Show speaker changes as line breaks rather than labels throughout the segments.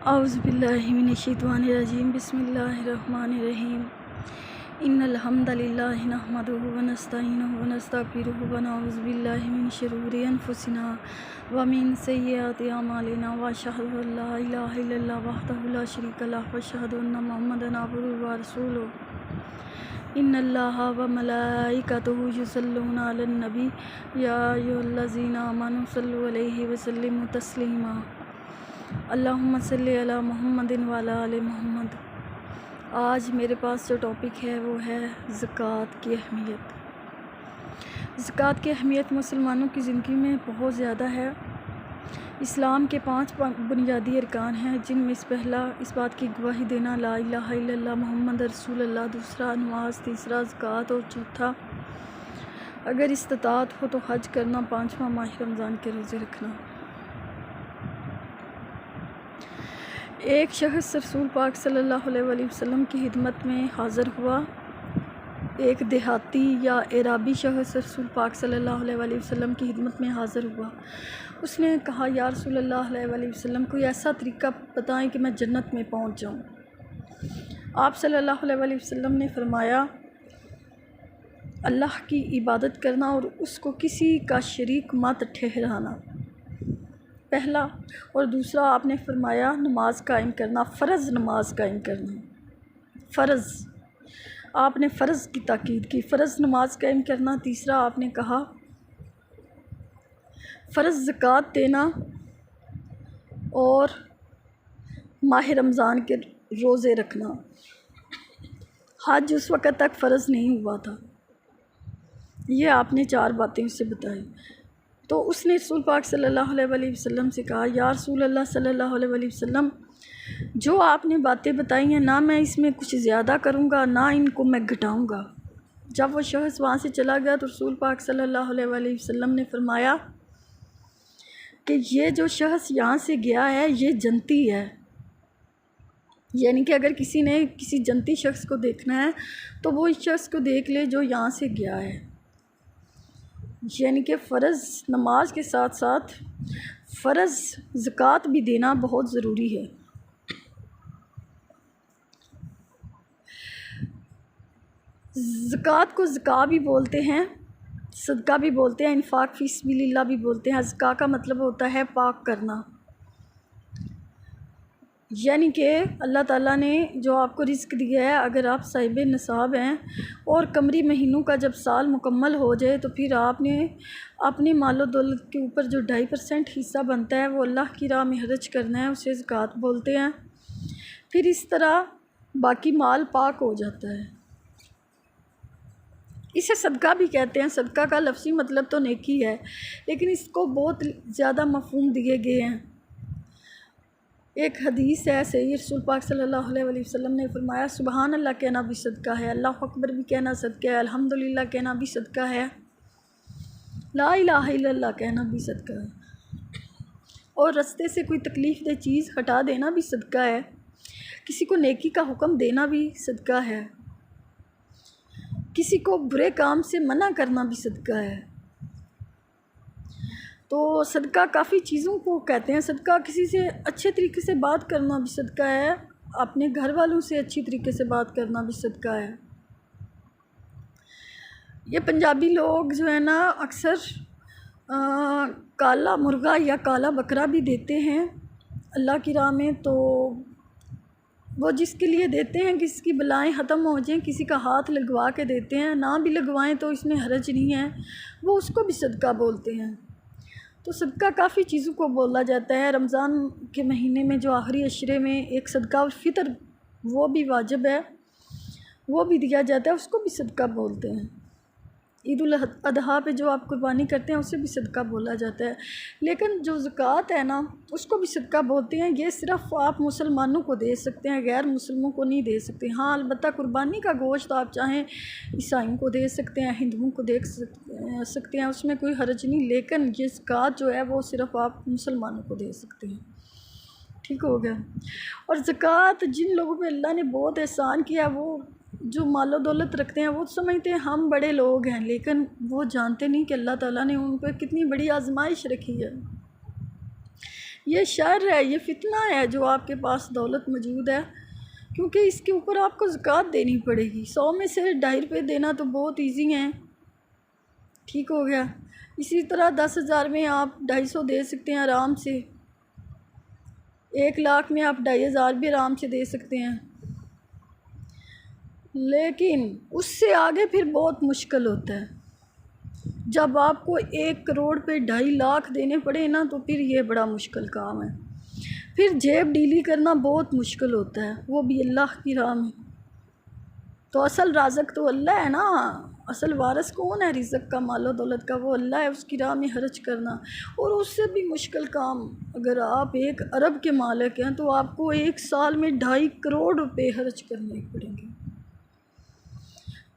اعوذ باللہ من الشیطان الرجیم بسم اللہ الرحمن الرحیم ان الحمد للہ نحمدہ ونستعینہ ونستغفرہ ونعوذ باللہ من شرور انفسنا ومن سیئات اعمالنا واشہد ان لا الہ الا اللہ وحدہ لا شریک لہ واشہد ان محمدا عبدہ ورسولہ ان اللہ وملائکتہ یصلون علی النبی یا ایھا الذین آمنوا صلوا علیہ وسلموا تسلیما اللہم صلی علی محمد وعلی آل محمد۔ آج میرے پاس جو ٹاپک ہے وہ ہے زکوٰۃ کی اہمیت۔ زکوٰۃ کی اہمیت مسلمانوں کی زندگی میں بہت زیادہ ہے۔ اسلام کے 5 بنیادی ارکان ہیں، جن میں پہلا اس بات کی گواہی دینا لا الہ الا اللہ محمد رسول اللہ، دوسرا نماز، تیسرا زکوٰۃ اور چوتھا اگر استطاعت ہو تو حج کرنا، 5واں ماہ رمضان کے روزے رکھنا۔ ایک شخص رسول پاک صلی اللہ علیہ وآلہ وسلم کی خدمت میں حاضر ہوا۔ ایک دیہاتی یا عرابی شخص رسول پاک صلی اللہ علیہ وآلہ وسلم کی خدمت میں حاضر ہوا۔ اس نے کہا یا رسول اللہ علیہ وآلہ وسلم کوئی ایسا طریقہ بتائیں کہ میں جنت میں پہنچ جاؤں۔ آپ صلی اللہ علیہ وآلہ وسلم نے فرمایا اللہ کی عبادت کرنا اور اس کو کسی کا شریک مت ٹھہرانا، پہلا، اور دوسرا آپ نے فرمایا نماز قائم کرنا، فرض نماز قائم کرنا، فرض، آپ نے فرض کی تاکید کی، فرض نماز قائم کرنا۔ تیسرا آپ نے کہا فرض زکوٰۃ دینا اور ماہ رمضان کے روزے رکھنا۔ حج اس وقت تک فرض نہیں ہوا تھا۔ یہ آپ نے 4 باتیں اسے بتائی۔ تو اس نے رسول پاک صلی اللہ علیہ وآلہ وسلم سے کہا یا رسول اللہ صلی اللہ علیہ وآلہ وسلم جو آپ نے باتیں بتائی ہیں نہ میں اس میں کچھ زیادہ کروں گا نہ ان کو میں گھٹاؤں گا۔ جب وہ شخص وہاں سے چلا گیا تو رسول پاک صلی اللہ علیہ وآلہ وسلم نے فرمایا کہ یہ جو شخص یہاں سے گیا ہے یہ جنتی ہے، یعنی کہ اگر کسی نے کسی جنتی شخص کو دیکھنا ہے تو وہ اس شخص کو دیکھ لے جو یہاں سے گیا ہے۔ یعنی کہ فرض نماز کے ساتھ ساتھ فرض زکوٰۃ بھی دینا بہت ضروری ہے۔ زکوٰۃ کو زکاة بھی بولتے ہیں، صدقہ بھی بولتے ہیں، انفاق فی سبیل اللہ بھی بولتے ہیں۔ زکاة کا مطلب ہوتا ہے پاک کرنا، یعنی کہ اللہ تعالیٰ نے جو آپ کو رزق دیا ہے اگر آپ صاحب نصاب ہیں اور قمری مہینوں کا جب سال مکمل ہو جائے تو پھر آپ نے اپنے مال و دولت کے اوپر جو 2.5% حصہ بنتا ہے وہ اللہ کی راہ میں خرچ کرنا ہے، اسے زکوٰۃ بولتے ہیں۔ پھر اس طرح باقی مال پاک ہو جاتا ہے، اسے صدقہ بھی کہتے ہیں۔ صدقہ کا لفظی مطلب تو نیکی ہے لیکن اس کو بہت زیادہ مفہوم دیے گئے ہیں۔ ایک حدیث ہے، سید رسول پاک صلی اللہ علیہ وآلہ وسلم نے فرمایا سبحان اللہ کہنا بھی صدقہ ہے، اللہ اکبر بھی کہنا صدقہ ہے، الحمدللہ کہنا بھی صدقہ ہے، لا الہ الا اللہ کہنا بھی صدقہ ہے، اور رستے سے کوئی تکلیف دہ چیز ہٹا دینا بھی صدقہ ہے، کسی کو نیکی کا حکم دینا بھی صدقہ ہے، کسی کو برے کام سے منع کرنا بھی صدقہ ہے۔ تو صدقہ کافی چیزوں کو کہتے ہیں۔ صدقہ کسی سے اچھے طریقے سے بات کرنا بھی صدقہ ہے، اپنے گھر والوں سے اچھی طریقے سے بات کرنا بھی صدقہ ہے۔ یہ پنجابی لوگ جو ہے نا اکثر کالا مرغا یا کالا بکرا بھی دیتے ہیں اللہ کی راہ میں، تو وہ جس کے لیے دیتے ہیں کسی کی بلائیں ختم ہو جائیں، کسی کا ہاتھ لگوا کے دیتے ہیں، نہ بھی لگوائیں تو اس میں حرج نہیں ہے، وہ اس کو بھی صدقہ بولتے ہیں۔ تو صدقہ کافی چیزوں کو بولا جاتا ہے۔ رمضان کے مہینے میں جو آخری عشرے میں ایک صدقہ الفطر وہ بھی واجب ہے، وہ بھی دیا جاتا ہے، اس کو بھی صدقہ بولتے ہیں۔ عید الاضحیٰ پہ جو آپ قربانی کرتے ہیں اسے بھی صدقہ بولا جاتا ہے، لیکن جو زکوٰۃ ہے نا اس کو بھی صدقہ بولتے ہیں۔ یہ صرف آپ مسلمانوں کو دے سکتے ہیں، غیر مسلموں کو نہیں دے سکتے۔ ہاں البتہ قربانی کا گوشت آپ چاہیں عیسائیوں کو دے سکتے ہیں، ہندوؤں کو دے سکتے ہیں، اس میں کوئی حرج نہیں، لیکن یہ زکوٰۃ جو ہے وہ صرف آپ مسلمانوں کو دے سکتے ہیں۔ ٹھیک ہو گیا۔ اور زکوٰۃ جن لوگوں پہ اللہ نے بہت احسان کیا، وہ جو مال و دولت رکھتے ہیں وہ سمجھتے ہیں ہم بڑے لوگ ہیں، لیکن وہ جانتے نہیں کہ اللہ تعالیٰ نے ان پہ کتنی بڑی آزمائش رکھی ہے۔ یہ شر ہے، یہ فتنہ ہے جو آپ کے پاس دولت موجود ہے، کیونکہ اس کے اوپر آپ کو زکوٰۃ دینی پڑے گی۔ 100 میں سے 2.5 روپے دینا تو بہت ایزی ہیں، ٹھیک ہو گیا۔ اسی طرح 10,000 میں آپ 250 دے سکتے ہیں آرام سے، 1 لاکھ میں آپ 2,500 بھی آرام سے دے سکتے ہیں، لیکن اس سے آگے پھر بہت مشکل ہوتا ہے۔ جب آپ کو 1 کروڑ پہ 2.5 لاکھ دینے پڑے نا تو پھر یہ بڑا مشکل کام ہے، پھر جیب ڈیلی کرنا بہت مشکل ہوتا ہے، وہ بھی اللہ کی راہ میں۔ تو اصل رازق تو اللہ ہے نا، اصل وارث کون ہے رزق کا، مال و دولت کا؟ وہ اللہ ہے۔ اس کی راہ میں خرچ کرنا، اور اس سے بھی مشکل کام، اگر آپ 1 ارب کے مالک ہیں تو آپ کو 1 سال میں 2.5 کروڑ روپے خرچ کرنے پڑیں گے۔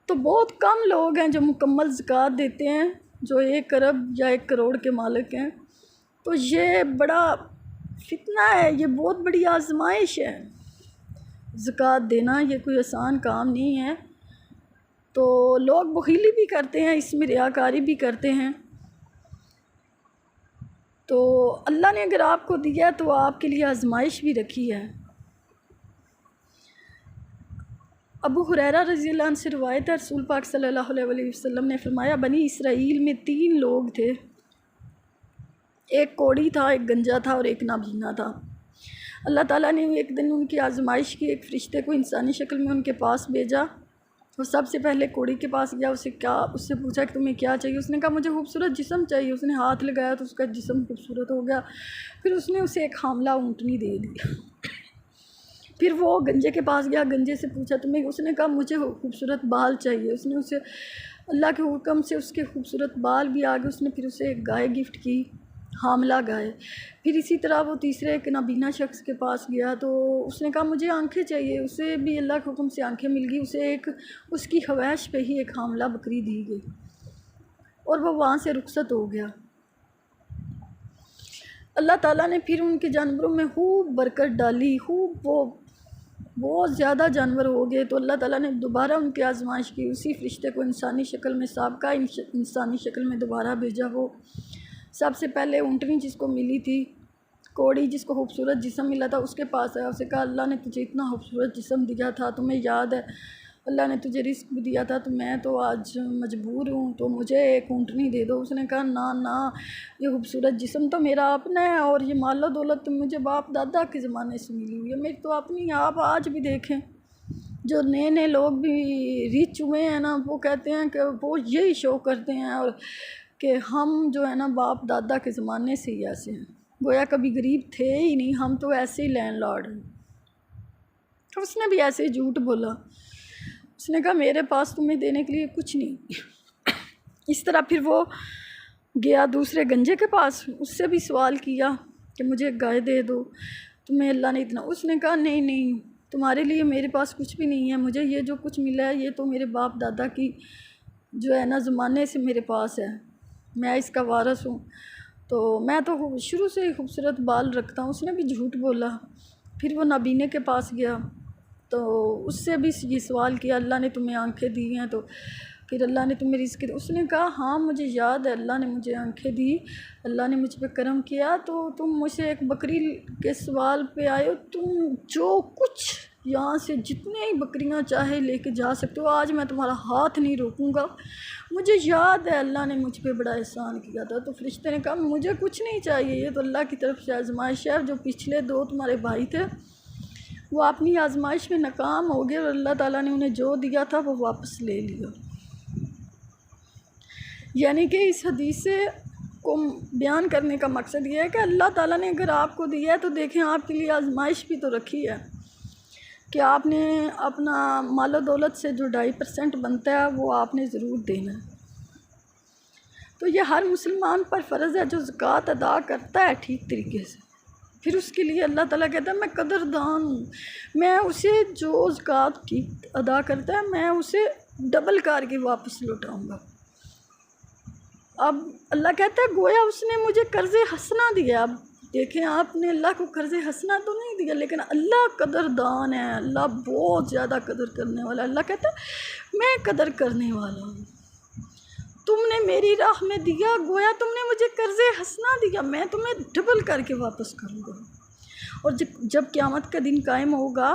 تو بہت کم لوگ ہیں جو مکمل زکوٰۃ دیتے ہیں، جو 1 ارب یا 1 کروڑ کے مالک ہیں۔ تو یہ بڑا فتنہ ہے، یہ بہت بڑی آزمائش ہے۔ زکوٰۃ دینا یہ کوئی آسان کام نہیں ہے، تو لوگ بخیلی بھی کرتے ہیں، اس میں ریاکاری بھی کرتے ہیں۔ تو اللہ نے اگر آپ کو دیا تو آپ کے لیے آزمائش بھی رکھی ہے۔ ابو ہریرہ رضی اللہ عنہ سے روایت ہے، رسول پاک صلی اللہ علیہ وسلم نے فرمایا، بنی اسرائیل میں 3 لوگ تھے، ایک کوڑی تھا، ایک گنجا تھا اور ایک نابینا تھا۔ اللہ تعالیٰ نے ایک دن ان کی آزمائش کی، ایک فرشتے کو انسانی شکل میں ان کے پاس بھیجا۔ وہ سب سے پہلے کوڑی کے پاس گیا، اس سے پوچھا کہ تمہیں کیا چاہیے؟ اس نے کہا مجھے خوبصورت جسم چاہیے۔ اس نے ہاتھ لگایا تو اس کا جسم خوبصورت ہو گیا۔ پھر اس نے اسے ایک حاملہ اونٹنی دے دی۔ پھر وہ گنجے کے پاس گیا، گنجے سے پوچھا تمہیں؟ اس نے کہا مجھے خوبصورت بال چاہیے۔ اس نے اسے اللہ کے حکم سے اس کے خوبصورت بال بھی آ گئے۔ اس نے پھر اسے ایک گائے گفٹ کی، حاملہ گائے۔ پھر اسی طرح وہ تیسرے ایک نابینا شخص کے پاس گیا تو اس نے کہا مجھے آنکھیں چاہیے۔ اسے بھی اللہ کے حکم سے آنکھیں مل گئی۔ اسے اس کی خواہش پہ ہی ایک حاملہ بکری دی گئی اور وہ وہاں سے رخصت ہو گیا۔ اللہ تعالیٰ نے پھر ان کے جانوروں میں خوب برکت ڈالی، خوب وہ بہت زیادہ جانور ہو گئے۔ تو اللہ تعالیٰ نے دوبارہ ان کی آزمائش کی، اسی فرشتے کو انسانی شکل میں، سابقہ انسانی شکل میں دوبارہ بھیجا۔ وہ سب سے پہلے اونٹنی جس کو ملی تھی، کوڑی جس کو خوبصورت جسم ملا تھا، اس کے پاس آیا۔ اسے کہا اللہ نے تجھے اتنا خوبصورت جسم دیا تھا، تمہیں یاد ہے اللہ نے تجھے رزق بھی دیا تھا، تو میں تو آج مجبور ہوں، تو مجھے ایک اونٹنی دے دو۔ اس نے کہا نہ، یہ خوبصورت جسم تو میرا اپنا ہے، اور یہ مال و دولت تو مجھے باپ دادا کے زمانے سے ملی ہوئی ہے، میری تو اپنی۔ آپ آج بھی دیکھیں جو نئے لوگ بھی ریچ ہوئے ہیں نا، وہ کہتے ہیں کہ وہ یہی شو کرتے ہیں اور کہ ہم جو ہے نا باپ دادا کے زمانے سے ہی ایسے ہیں، گویا کبھی غریب تھے ہی نہیں، ہم تو ایسے ہی لینڈ لارڈ ہیں۔ تو اس نے بھی ایسے ہی جھوٹ بولا۔ اس نے کہا میرے پاس تمہیں دینے کے لیے کچھ نہیں۔ اس طرح پھر وہ گیا دوسرے گنجے کے پاس، اس سے بھی سوال کیا کہ مجھے گائے دے دو، تمہیں اللہ نے اتنا۔ اس نے کہا نہیں، تمہارے لیے میرے پاس کچھ بھی نہیں ہے، مجھے یہ جو کچھ ملا ہے یہ تو میرے باپ دادا کی جو ہے نا زمانے سے میرے پاس ہے، میں اس کا وارث ہوں، تو میں تو شروع سے ہی خوبصورت بال رکھتا ہوں۔ اس نے بھی جھوٹ بولا۔ پھر وہ نابینے کے پاس گیا تو اس سے بھی یہ سوال کیا اللہ نے تمہیں آنکھیں دی ہیں، تو پھر اللہ نے تمہیں رزق دی۔ اس نے کہا ہاں مجھے یاد ہے اللہ نے مجھے آنکھیں دی، اللہ نے مجھ پہ کرم کیا، تو تم مجھ سے ایک بکری کے سوال پہ آئے ہو، تم جو کچھ یہاں سے جتنے ہی بکریاں چاہے لے کے جا سکتے ہو، آج میں تمہارا ہاتھ نہیں روکوں گا، مجھے یاد ہے اللہ نے مجھ پہ بڑا احسان کیا تھا۔ تو فرشتے نے کہا مجھے کچھ نہیں چاہیے، یہ تو اللہ کی طرف سے آزمائش ہے، جو پچھلے 2 تمہارے بھائی تھے وہ اپنی آزمائش میں ناکام ہو گئے اور اللہ تعالیٰ نے انہیں جو دیا تھا وہ واپس لے لیا۔ یعنی کہ اس حدیث کو بیان کرنے کا مقصد یہ ہے کہ اللہ تعالیٰ نے اگر آپ کو دیا ہے تو دیکھیں آپ کے لیے آزمائش بھی تو رکھی ہے کہ آپ نے اپنا مال و دولت سے جو 2.5% بنتا ہے وہ آپ نے ضرور دینا ہے۔ تو یہ ہر مسلمان پر فرض ہے جو زکوٰۃ ادا کرتا ہے ٹھیک طریقے سے، پھر اس کے لیے اللہ تعالیٰ کہتا ہے میں قدردان ہوں، میں اسے جو زکوٰۃ ٹھیک ادا کرتا ہے میں اسے ڈبل کر کے واپس لوٹاؤں گا۔ اب اللہ کہتا ہے گویا اس نے مجھے قرض حسنہ دیا۔ اب دیکھیں آپ نے اللہ کو قرض حسنہ تو نہیں دیا، لیکن اللہ قدردان ہے، اللہ بہت زیادہ قدر کرنے والا ہے۔ اللہ کہتا ہے میں قدر کرنے والا ہوں۔ تم نے میری راہ میں دیا، گویا تم نے مجھے قرض حسنہ دیا، میں تمہیں ڈبل کر کے واپس کروں گا۔ اور جب قیامت کا دن قائم ہوگا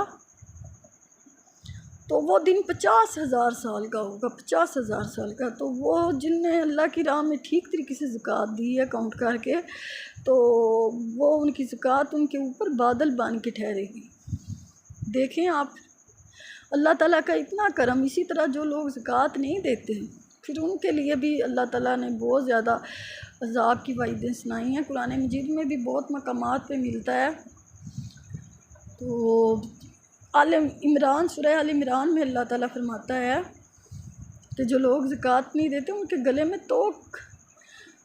تو وہ دن 50,000 سال کا ہوگا، 50,000 سال کا۔ تو وہ جن نے اللہ کی راہ میں ٹھیک طریقے سے زکوٰۃ دی ہے کاؤنٹ کر کے، تو وہ ان کی زکوٰۃ ان کے اوپر بادل بن کے ٹھہرے گی۔ دیکھیں آپ اللہ تعالیٰ کا اتنا کرم۔ اسی طرح جو لوگ زکوٰۃ نہیں دیتے پھر ان کے لیے بھی اللہ تعالیٰ نے بہت زیادہ عذاب کی وعیدیں سنائی ہیں، قرآن مجید میں بھی بہت مقامات پہ ملتا ہے۔ تو سورہ آل عمران میں اللہ تعالیٰ فرماتا ہے کہ جو لوگ زکوٰۃ نہیں دیتے ان کے گلے میں توق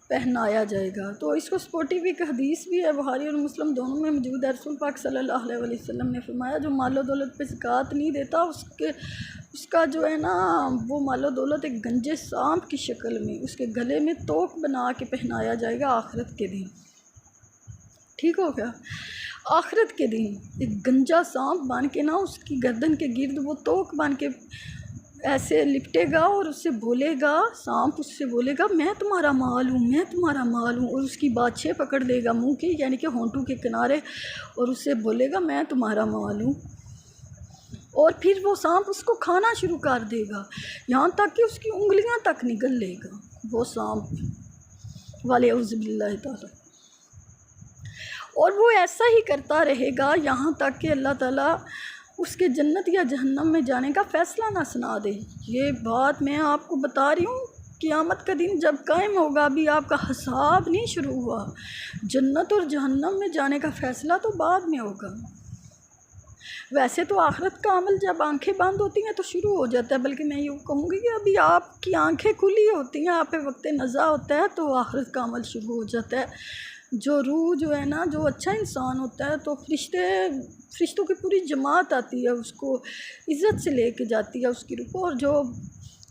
پہنایا جائے گا۔ تو اس کو سپورٹیو ایک حدیث بھی ہے، بخاری اور مسلم دونوں میں موجود ہے۔ رسول پاک صلی اللہ علیہ وسلم نے فرمایا جو مال و دولت پہ زکوٰۃ نہیں دیتا اس کا جو ہے نا وہ مال و دولت ایک گنجے سانپ کی شکل میں اس کے گلے میں توق بنا کے پہنایا جائے گا آخرت کے دن۔ ٹھیک ہو گیا؟ آخرت کے دن ایک گنجا سانپ بن کے نا اس کی گردن کے گرد وہ توق بن کے ایسے لپٹے گا اور اس سے بولے گا، سانپ اس سے بولے گا میں تمہارا مال ہوں، میں تمہارا مال ہوں، اور اس کی باتیں پکڑ لے گا منہ کے یعنی کہ ہونٹوں کے کنارے، اور اس سے بولے گا میں تمہارا مال ہوں، اور پھر وہ سانپ اس کو کھانا شروع کر دے گا یہاں تک کہ اس کی انگلیاں تک نگل لے گا وہ سانپ والاعوذ باللہ تعالیٰ۔ اور وہ ایسا ہی کرتا رہے گا یہاں تک کہ اللہ تعالیٰ اس کے جنت یا جہنم میں جانے کا فیصلہ نہ سنا دے۔ یہ بات میں آپ کو بتا رہی ہوں، قیامت کا دن جب قائم ہوگا ابھی آپ کا حساب نہیں شروع ہوا، جنت اور جہنم میں جانے کا فیصلہ تو بعد میں ہوگا۔ ویسے تو آخرت کا عمل جب آنکھیں بند ہوتی ہیں تو شروع ہو جاتا ہے، بلکہ میں یہ کہوں گی کہ ابھی آپ کی آنکھیں کھلی ہوتی ہیں، آپ پہ وقت نزا ہوتا ہے تو آخرت کا عمل شروع ہو جاتا ہے۔ جو روح جو ہے نا جو اچھا انسان ہوتا ہے تو فرشتوں کی پوری جماعت آتی ہے، اس کو عزت سے لے کے جاتی ہے اس کی روح کو، اور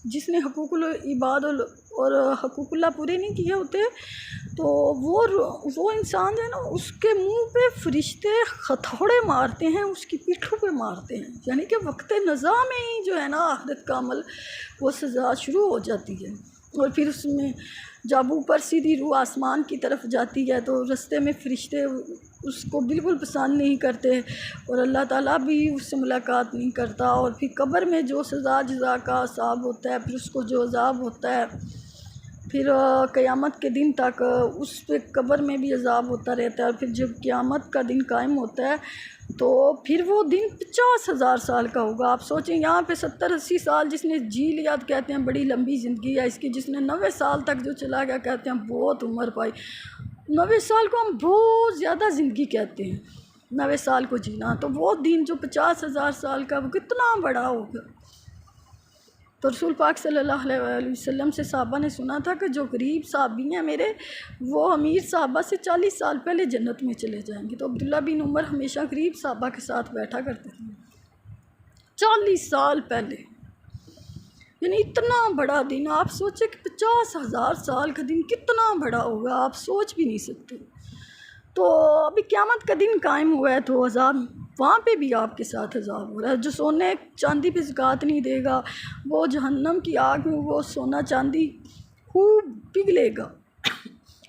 جس نے حقوق العباد اور حقوق اللہ پورے نہیں کیے ہوتے تو وہ انسان جو ہے نا اس کے منہ پہ فرشتے ہتھوڑے مارتے ہیں، اس کی پیٹھوں پہ مارتے ہیں، یعنی کہ وقت نزا میں ہی جو ہے نا آخرت کا عمل وہ سزا شروع ہو جاتی ہے۔ اور پھر اس میں جب اوپر سیدھی روح آسمان کی طرف جاتی ہے تو رستے میں فرشتے اس کو بالکل پسند نہیں کرتے اور اللہ تعالیٰ بھی اس سے ملاقات نہیں کرتا، اور پھر قبر میں جو سزا جزا کا عذاب ہوتا ہے، پھر اس کو جو عذاب ہوتا ہے، پھر قیامت کے دن تک اس پہ قبر میں بھی عذاب ہوتا رہتا ہے، اور پھر جب قیامت کا دن قائم ہوتا ہے تو پھر وہ دن 50,000 سال کا ہوگا۔ آپ سوچیں یہاں پہ 70-80 سال جس نے جی لیا تو کہتے ہیں بڑی لمبی زندگی ہے اس کی، جس نے 90 سال تک جو چلا گیا کہتے ہیں بہت عمر پائی۔ 90 سال کو ہم بہت زیادہ زندگی کہتے ہیں، 90 سال کو جینا، تو وہ دن جو 50,000 سال کا وہ کتنا بڑا ہوگا۔ تو رسول پاک صلی اللہ علیہ وسلم سے صحابہ نے سنا تھا کہ جو غریب صحابی ہیں میرے وہ امیر صحابہ سے 40 سال پہلے جنت میں چلے جائیں گے۔ تو عبداللہ بن عمر ہمیشہ غریب صحابہ کے ساتھ بیٹھا کرتے تھے 40 سال پہلے، یعنی اتنا بڑا دن۔ آپ سوچیں کہ 50,000 سال کا دن کتنا بڑا ہوگا، آپ سوچ بھی نہیں سکتے۔ تو ابھی قیامت کا دن قائم ہوا ہے تو عذاب وہاں پہ بھی آپ کے ساتھ عذاب ہو رہا ہے۔ جو سونے چاندی پہ زکوٰۃ نہیں دے گا وہ جہنم کی آگ میں وہ سونا چاندی خوب پگھلے گا،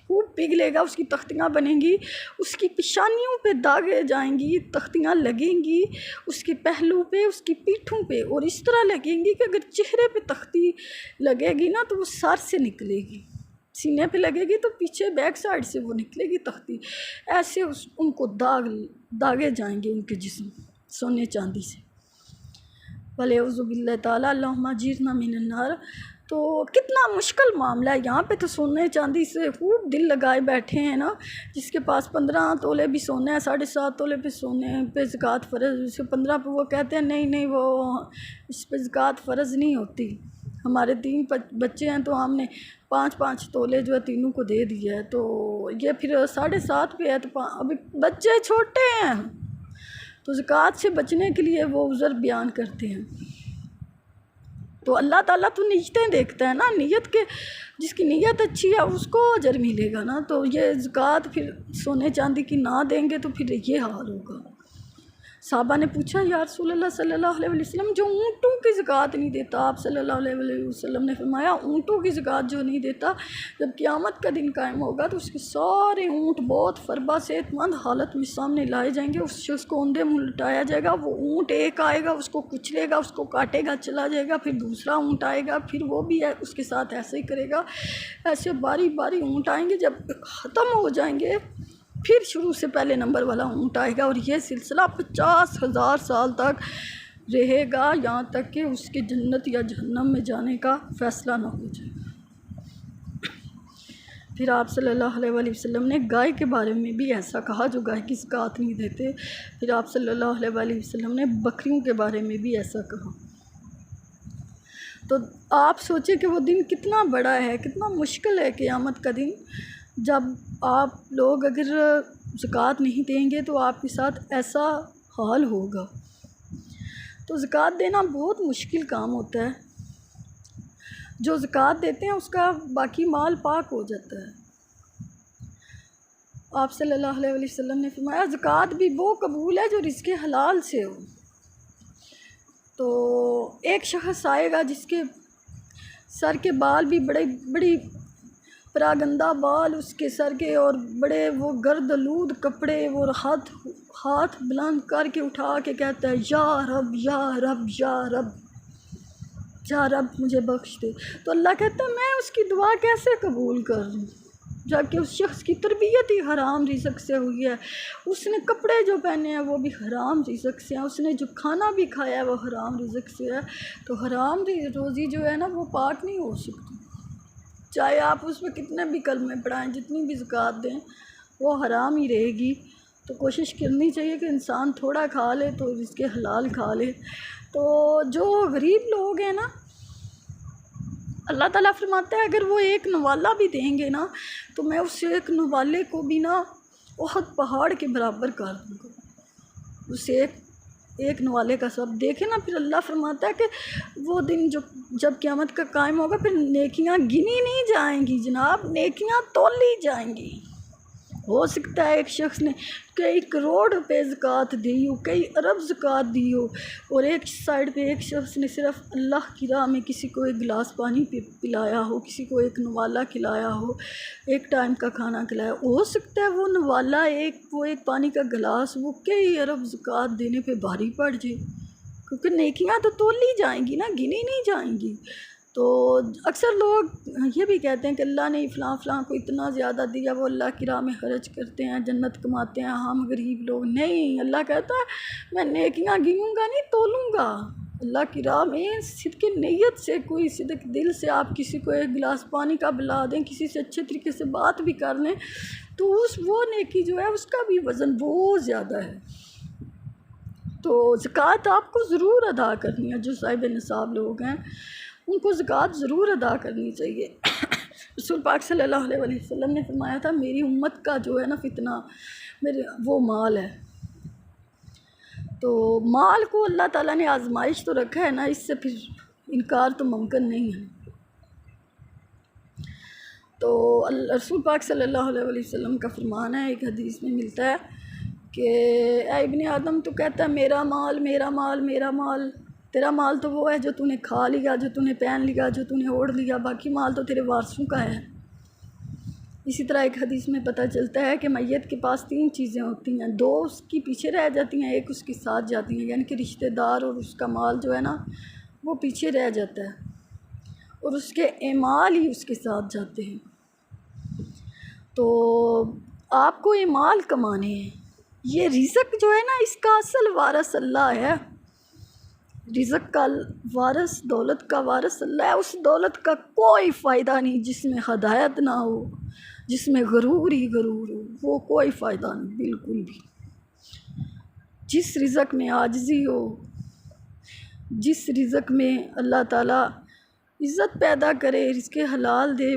خوب پگھلے گا، اس کی تختیاں بنیں گی، اس کی پیشانیوں پہ داغے جائیں گی، تختیاں لگیں گی اس کے پہلو پہ، اس کی پیٹھوں پہ، اور اس طرح لگیں گی کہ اگر چہرے پہ تختی لگے گی نا تو وہ سر سے نکلے گی، سینے پہ لگے گی تو پیچھے بیک سائڈ سے وہ نکلے گی تختی، ایسے ان کو داغے جائیں گے ان کے جسم سونے چاندی سے۔ وَلَعُوذُ بِاللَّهِ تعالیٰ اللہم اجرنا من النار۔ تو کتنا مشکل معاملہ ہے، یہاں پہ تو سونے چاندی سے خوب دل لگائے بیٹھے ہیں نا، جس کے پاس 15 تولے بھی سونا ہے، 7.5 تولے پہ سونے پہ زکوٰۃ فرض، اس کے 15 پہ وہ کہتے ہیں نہیں وہ اس پہ زکوٰۃ فرض نہیں ہوتی، ہمارے 3 بچے ہیں تو ہم نے 5 تولے جو ہے تینوں کو دے دیا ہے، تو یہ پھر 7.5 پہ ہے، تو ابھی بچے چھوٹے ہیں تو زکوٰۃ سے بچنے کے لیے وہ عذر بیان کرتے ہیں۔ تو اللہ تعالیٰ تو نیتیں دیکھتا ہے نا، نیت کے جس کی نیت اچھی ہے اس کو اجر ملے گا نا، تو یہ زکوٰۃ پھر سونے چاندی کی نہ دیں گے تو پھر یہ حال ہوگا۔ صحابہ نے پوچھا یا رسول اللہ صلی اللہ علیہ وسلم جو اونٹوں کی زکوٰۃ نہیں دیتا، آپ صلی اللہ علیہ وسلم نے فرمایا اونٹوں کی زکوٰۃ جو نہیں دیتا، جب قیامت کا دن قائم ہوگا تو اس کے سارے اونٹ بہت فربا صحت مند حالت میں سامنے لائے جائیں گے، اس شخص کو اوندے منہ لٹایا جائے گا، وہ اونٹ ایک آئے گا اس کو کچلے گا، اس کو کاٹے گا چلا جائے گا، پھر دوسرا اونٹ آئے گا، پھر وہ بھی اس کے ساتھ ایسے ہی کرے گا، ایسے باری باری اونٹ آئیں گے، جب ختم ہو جائیں گے پھر شروع سے پہلے نمبر والا اونٹ آئے گا، اور یہ سلسلہ 50,000 سال تک رہے گا، یہاں تک کہ اس کے جنت یا جہنم میں جانے کا فیصلہ نہ ہو جائے گا۔ پھر آپ صلی اللہ علیہ وآلہ وسلم نے گائے کے بارے میں بھی ایسا کہا جو گائے کی زکوٰۃ نہیں دیتے۔ پھر آپ صلی اللہ علیہ وآلہ وسلم نے بکریوں کے بارے میں بھی ایسا کہا۔ تو آپ سوچیں کہ وہ دن کتنا بڑا ہے، کتنا مشکل ہے قیامت کا دن، جب آپ لوگ اگر زکوٰۃ نہیں دیں گے تو آپ کے ساتھ ایسا حال ہوگا۔ تو زکوٰۃ دینا بہت مشکل کام ہوتا ہے، جو زکوٰۃ دیتے ہیں اس کا باقی مال پاک ہو جاتا ہے۔ آپ صلی اللہ علیہ وسلم نے فرمایا زکوٰۃ بھی وہ قبول ہے جو رزق حلال سے ہو۔ تو ایک شخص آئے گا جس کے سر کے بال بھی بڑی پراگندہ بال اس کے سر کے، اور بڑے وہ گرد آلود کپڑے، وہ ہاتھ بلند کر کے اٹھا کے کہتا ہے یا رب یا رب یا رب یا رب مجھے بخش دے۔ تو اللہ کہتا ہے میں اس کی دعا کیسے قبول کر لوں، جبکہ اس شخص کی تربیت ہی حرام رزق سے ہوئی ہے، اس نے کپڑے جو پہنے ہیں وہ بھی حرام رزق سے ہیں، اس نے جو کھانا بھی کھایا ہے وہ حرام رزق سے ہے۔ تو حرام روزی جو ہے نا وہ پاک نہیں ہو سکتی، چاہے آپ اس میں کتنے بھی کلمے پڑھائیں، جتنی بھی زکوٰۃ دیں، وہ حرام ہی رہے گی۔ تو کوشش کرنی چاہیے کہ انسان تھوڑا کھا لے تو اس کے حلال کھا لے۔ تو جو غریب لوگ ہیں نا، اللہ تعالیٰ فرماتا ہے اگر وہ ایک نوالا بھی دیں گے نا تو میں اس ایک نوالے کو بھی نا احد پہاڑ کے برابر کر دوں گا، اس ایک نوالے کا سب دیکھیں نا۔ پھر اللہ فرماتا ہے کہ وہ دن جب قیامت کا قائم ہوگا پھر نیکیاں گنی نہیں جائیں گی جناب، نیکیاں تولی جائیں گی۔ ہو سکتا ہے ایک شخص نے کئی کروڑ روپے زکوٰۃ دی ہو، کئی ارب زکوٰۃ دی ہو، اور ایک سائڈ پہ ایک شخص نے صرف اللہ کی راہ میں کسی کو ایک گلاس پانی پلایا ہو، کسی کو ایک نوالا کھلایا ہو، ایک ٹائم کا کھانا کھلایا ہو سکتا ہے وہ نوالا وہ ایک پانی کا گلاس وہ کئی ارب زکوٰۃ دینے پہ بھاری پڑ جائے، کیونکہ نیکیاں تو تولی جائیں گی نا، گنی نہیں جائیں گی۔ تو اکثر لوگ یہ بھی کہتے ہیں کہ اللہ نے فلاں فلاں کو اتنا زیادہ دیا، وہ اللہ کی راہ میں خرچ کرتے ہیں، جنت کماتے ہیں، ہم غریب لوگ نہیں۔ اللہ کہتا ہے میں نیکیاں گنوں گا نہیں، تولوں گا۔ اللہ کی راہ میں صدق نیت سے، کوئی صدق دل سے آپ کسی کو ایک گلاس پانی کا پلا دیں، کسی سے اچھے طریقے سے بات بھی کر لیں، تو وہ نیکی جو ہے اس کا بھی وزن بہت زیادہ ہے۔ تو زکوٰۃ آپ کو ضرور ادا کرنی ہے، جو صاحب نصاب لوگ ہیں ان کو زکوٰۃ ضرور ادا کرنی چاہیے۔ رسول پاک صلی اللہ علیہ وسلم نے فرمایا تھا میری امت کا جو ہے نا فتنہ وہ مال ہے۔ تو مال کو اللہ تعالیٰ نے آزمائش تو رکھا ہے نا، اس سے پھر انکار تو ممکن نہیں ہے۔ تو رسول پاک صلی اللہ علیہ وسلم کا فرمان ہے، ایک حدیث میں ملتا ہے کہ اے ابن آدم تو کہتا ہے میرا مال میرا مال میرا مال، تیرا مال تو وہ ہے جو تو نے کھا لیا، جو تو نے پہن لیا، جو تو نے اوڑھ لیا، باقی مال تو تیرے وارثوں کا ہے۔ اسی طرح ایک حدیث میں پتہ چلتا ہے کہ میت کے پاس 3 چیزیں ہوتی ہیں، 2 اس کی پیچھے رہ جاتی ہیں، ایک اس کے ساتھ جاتی ہیں، یعنی کہ رشتہ دار اور اس کا مال جو ہے نا وہ پیچھے رہ جاتا ہے، اور اس کے اعمال ہی اس کے ساتھ جاتے ہیں۔ تو آپ کو اعمال کمانے ہیں، یہ رزق جو ہے نا اس کا اصل وارث اللہ ہے، رزق کا وارث، دولت کا وارث اللہ ہے۔ اس دولت کا کوئی فائدہ نہیں جس میں ہدایت نہ ہو، جس میں غرور ہی غرور ہو، وہ کوئی فائدہ نہیں بالکل بھی۔ جس رزق میں عاجزی ہو، جس رزق میں اللہ تعالیٰ عزت پیدا کرے، رزق حلال دے،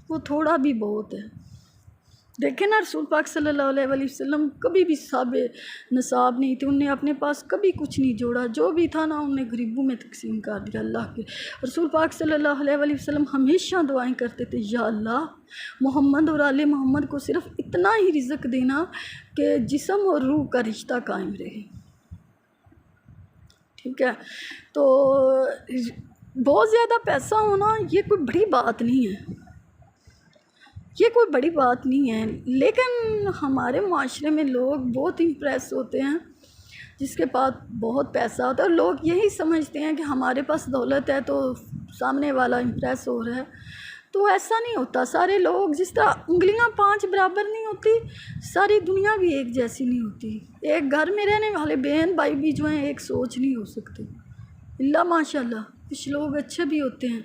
وہ تھوڑا بھی بہت ہے۔ دیکھیں نا رسول پاک صلی اللہ علیہ وسلم کبھی بھی صاحب نصاب نہیں تھے، انہوں نے اپنے پاس کبھی کچھ نہیں جوڑا، جو بھی تھا نا انہوں نے غریبوں میں تقسیم کر دیا اللہ کے۔ رسول پاک صلی اللہ علیہ وسلم ہمیشہ دعائیں کرتے تھے یا اللہ محمد اور آل محمد کو صرف اتنا ہی رزق دینا کہ جسم اور روح کا رشتہ قائم رہے۔ ٹھیک ہے، تو بہت زیادہ پیسہ ہونا یہ کوئی بڑی بات نہیں ہے، یہ کوئی بڑی بات نہیں ہے، لیکن ہمارے معاشرے میں لوگ بہت امپریس ہوتے ہیں جس کے پاس بہت پیسہ ہوتا ہے، اور لوگ یہی سمجھتے ہیں کہ ہمارے پاس دولت ہے تو سامنے والا امپریس ہو رہا ہے، تو ایسا نہیں ہوتا۔ سارے لوگ جس طرح انگلیاں 5 برابر نہیں ہوتی، ساری دنیا بھی ایک جیسی نہیں ہوتی، ایک گھر میں رہنے والے بہن بھائی بھی جو ہیں ایک سوچ نہیں ہو سکتے، اللہ ماشاء اللہ کچھ لوگ اچھے بھی ہوتے ہیں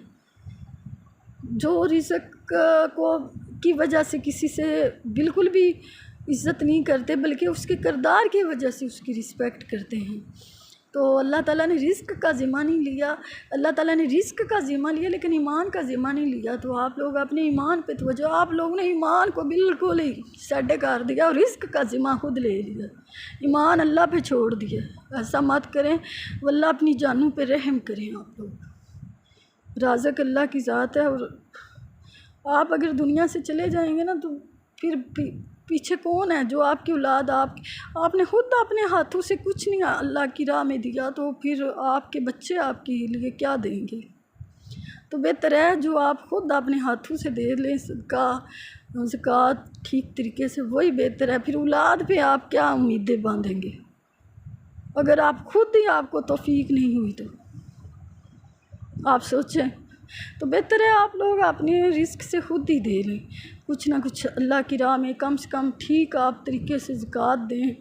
جو رزق کو کی وجہ سے کسی سے بالکل بھی عزت نہیں کرتے، بلکہ اس کے کردار کی وجہ سے اس کی رسپیکٹ کرتے ہیں۔ تو اللہ تعالیٰ نے رزق کا ذمہ نہیں لیا، اللہ تعالیٰ نے رزق کا ذمہ لیا لیکن ایمان کا ذمہ نہیں لیا، تو آپ لوگ اپنے ایمان پہ توجہ، آپ لوگوں نے ایمان کو بالکل ہی سیٹ کر دیا اور رزق کا ذمہ خود لے لیا، ایمان اللہ پہ چھوڑ دیا۔ ایسا مت کریں، واللہ اپنی جانوں پہ رحم کریں، آپ لوگ رازق اللہ کی ذات ہے، اور آپ اگر دنیا سے چلے جائیں گے نا تو پھر پیچھے کون ہے؟ جو آپ کی اولاد، آپ نے خود اپنے ہاتھوں سے کچھ نہیں اللہ کی راہ میں دیا، تو پھر آپ کے بچے آپ کے لیے کیا دیں گے؟ تو بہتر ہے جو آپ خود اپنے ہاتھوں سے دے لیں صدقہ زکوٰۃ ٹھیک طریقے سے، وہی بہتر ہے۔ پھر اولاد پہ آپ کیا امیدیں باندھیں گے اگر آپ خود ہی آپ کو توفیق نہیں ہوئی؟ تو آپ سوچیں، تو بہتر ہے آپ لوگ اپنے رزق سے خود ہی دے لیں، کچھ نہ کچھ اللہ کی راہ میں، کم سے کم ٹھیک آپ طریقے سے زکوٰۃ دیں،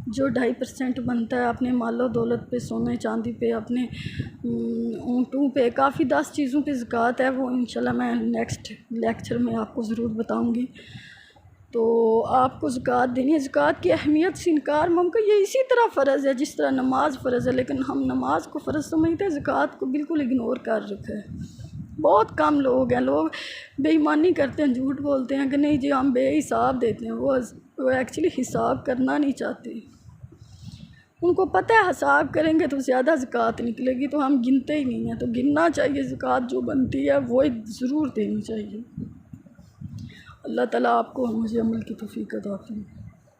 جو 2.5% بنتا ہے اپنے مال و دولت پہ، سونے چاندی پہ، اپنے اونٹوں پہ، کافی 10 چیزوں پہ زکوٰۃ ہے، وہ انشاءاللہ میں نیکسٹ لیکچر میں آپ کو ضرور بتاؤں گی۔ تو آپ کو زکوٰۃ دینی ہے، زکوٰۃ کی اہمیت سے انکار ممکن، یہ اسی طرح فرض ہے جس طرح نماز فرض ہے، لیکن ہم نماز کو فرض سمجھتے ہیں، زکوٰۃ کو بالکل اگنور کر رکھا ہے۔ بہت کم لوگ ہیں، لوگ بے ایمانی کرتے ہیں، جھوٹ بولتے ہیں کہ نہیں جی ہم بے حساب دیتے ہیں، وہ ایکچولی حساب کرنا نہیں چاہتے، ان کو پتہ ہے حساب کریں گے تو زیادہ زکوٰۃ نکلے گی، تو ہم گنتے ہی نہیں ہیں، تو گننا چاہیے، زکوٰۃ جو بنتی ہے وہ ضرور دینی چاہیے۔ اللہ تعالیٰ آپ کو مجھے عمل کی توفیق عطا فرمائے۔